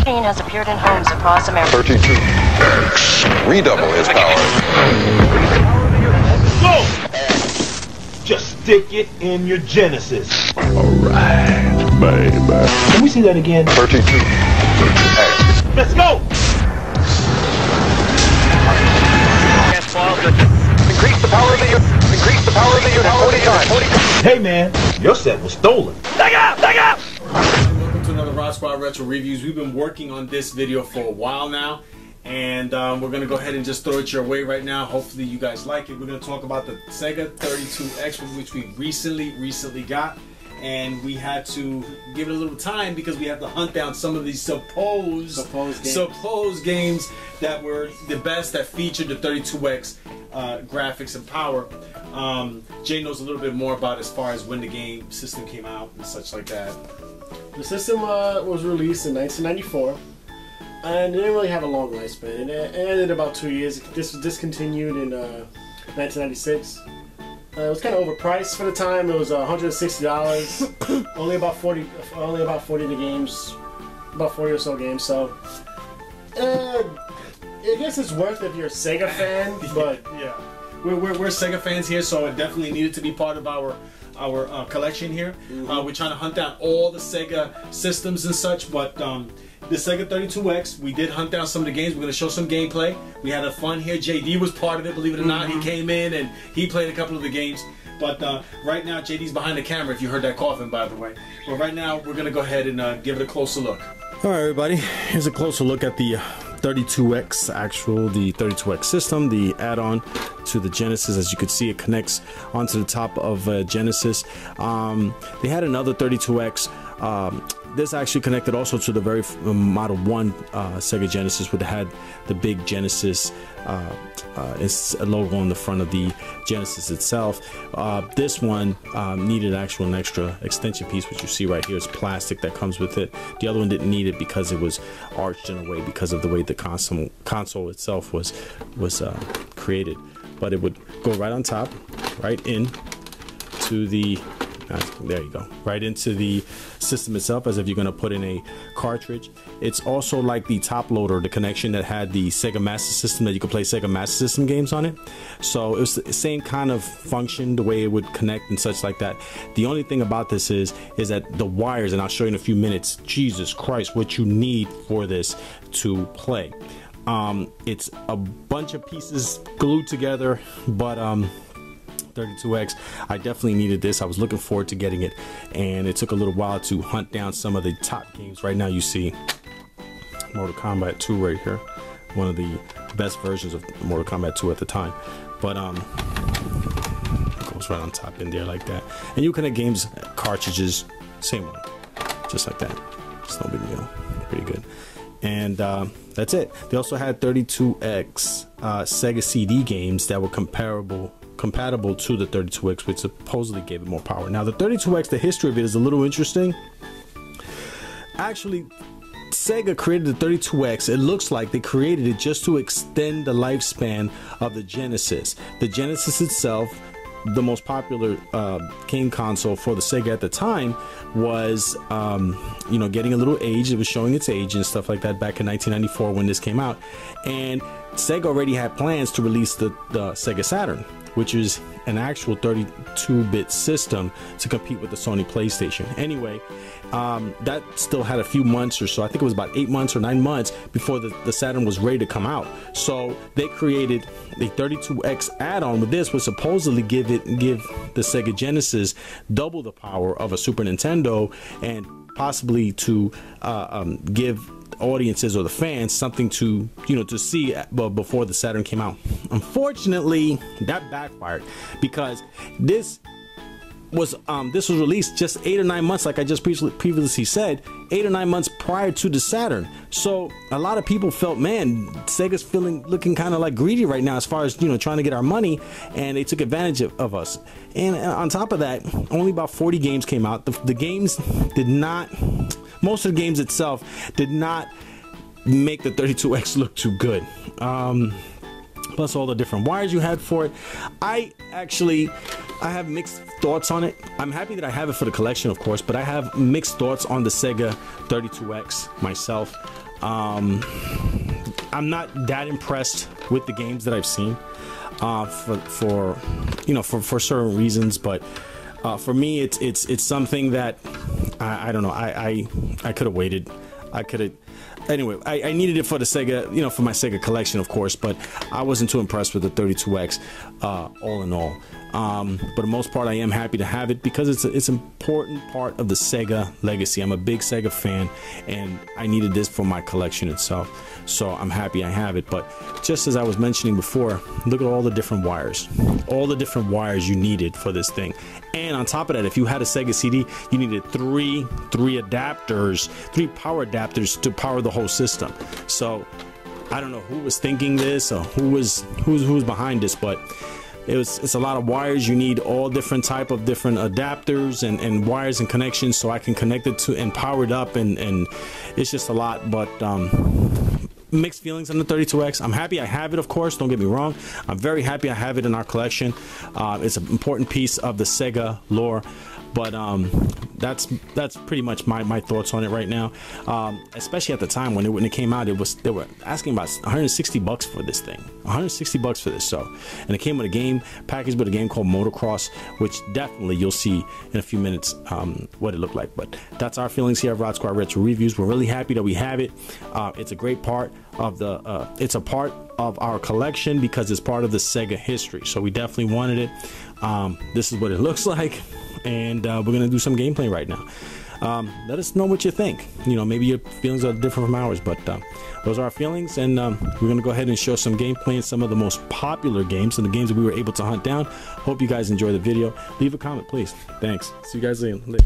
Pain has appeared in homes across America. 32X. Redouble his power. Go! Just stick it in your Genesis. Alright, baby. Can we see that again? 32X. Let's go! Increase the power of the unit. Increase the power of the unit 40 times. Hey man, your set was stolen. Take out! Take out! Welcome to another RodzSquad Retro Reviews. We've been working on this video for a while now, and we're going to go ahead and just throw it your way right now. Hopefully you guys like it. We're going to talk about the Sega 32X, which we recently got, and we had to give it a little time because we had to hunt down some of these supposed games that were the best, that featured the 32X graphics and power. Jay knows a little bit more about as far as when the game system came out and such like that. The system was released in 1994, and it didn't really have a long lifespan. It ended about 2 years. This was discontinued in 1996. It was kind of overpriced for the time. It was $160. only about 40 of the games, about 40 or so games. So I guess it's worth it if you're a Sega fan. But yeah, we're Sega fans here, so it definitely needed to be part of our collection here. We're trying to hunt down all the Sega systems and such, but the Sega 32X, we did hunt down some of the games. We're going to show some gameplay. We had a fun here. JD was part of it, believe it or not. He came in and he played a couple of the games. But right now, JD's behind the camera, if you heard that coughing, by the way. But right now, we're going to go ahead and give it a closer look. Alright everybody, here's a closer look at the 32X, the 32X system, the add-on to the Genesis. As you can see, it connects onto the top of Genesis. They had another 32X. This actually connected also to the very Model 1 Sega Genesis, which had the big Genesis logo on the front of the Genesis itself. This one needed an extra extension piece, which you see right here is plastic that comes with it. The other one didn't need it because it was arched in a way because of the way the console itself was created. But it would go right on top, right in to the there you go, right into the system itself, as if you're going to put in a cartridge. It's also like the top loader, the connection that had the Sega Master System, that you could play Sega Master System games on it. So it was the same kind of function, the way it would connect and such like that. The only thing about this is that the wires, and I'll show you in a few minutes, Jesus Christ, what you need for this to play. It's a bunch of pieces glued together, but 32X, I definitely needed this. I was looking forward to getting it, and it took a little while to hunt down some of the top games. Right now you see Mortal Kombat 2 right here, one of the best versions of Mortal Kombat 2 at the time, but it goes right on top in there like that. And you connect games, cartridges, same one, just like that. It's no big deal, pretty good. And that's it. They also had 32X Sega CD games that were compatible to the 32X, which supposedly gave it more power. Now the 32X, the history of it is a little interesting. Actually, Sega created the 32X. It looks like they created it just to extend the lifespan of the Genesis. The Genesis itself, the most popular game console for the Sega at the time, was you know, getting a little age. It was showing its age and stuff like that back in 1994 when this came out, and Sega already had plans to release the Sega Saturn, which is an actual 32-bit system to compete with the Sony PlayStation. Anyway, that still had a few months or so. I think it was about 8 months or 9 months before the Saturn was ready to come out. So they created the 32X add-on with this, which supposedly give the Sega Genesis double the power of a Super Nintendo, and possibly to give audiences or the fans something to, you know, to see before the Saturn came out. Unfortunately, that backfired because this was released just 8 or 9 months, like I just previously said, 8 or 9 months prior to the Saturn. So a lot of people felt, man, Sega's looking kind of like greedy right now as far as, you know, trying to get our money, and they took advantage of us. And on top of that, only about 40 games came out. The games did not, most of the games itself did not make the 32X look too good. Plus all the different wires you had for it. I have mixed thoughts on it. I'm happy that I have it for the collection, of course, but I have mixed thoughts on the Sega 32X myself. I'm not that impressed with the games that I've seen, for certain reasons, but for me, it's something that I don't know. I could have waited. I could have. Anyway, I needed it for the Sega, for my Sega collection, of course, but I wasn't too impressed with the 32X, all in all. But for the most part, I am happy to have it because it's an important part of the Sega legacy. I'm a big Sega fan, and I needed this for my collection itself. So I'm happy I have it. But just as I was mentioning before, look at all the different wires you needed for this thing. And on top of that, if you had a Sega CD, you needed three adapters, 3 power adapters to power the whole system. So I don't know who was thinking this or who's behind this, but it's a lot of wires. You need all different type of different adapters and wires and connections so I can connect it to and power it up, and it's just a lot. But mixed feelings on the 32X. I'm happy I have it, of course, don't get me wrong. I'm very happy I have it in our collection. It's an important piece of the Sega lore. But that's pretty much my thoughts on it right now. Especially at the time when it came out, they were asking about $160 for this thing. $160 for this. So, and it came with a game package with a game called Motocross, which definitely you'll see in a few minutes what it looked like. But that's our feelings here at RodzSquad Retro Reviews. We're really happy that we have it. It's a great part of the. It's a part of our collection because it's part of the Sega history. So we definitely wanted it. This is what it looks like. And we're gonna do some gameplay right now. Let us know what you think. Maybe your feelings are different from ours, but those are our feelings, and we're gonna go ahead and show some gameplay in some of the most popular games and the games that we were able to hunt down. Hope you guys enjoy the video. Leave a comment, please. Thanks. See you guys later.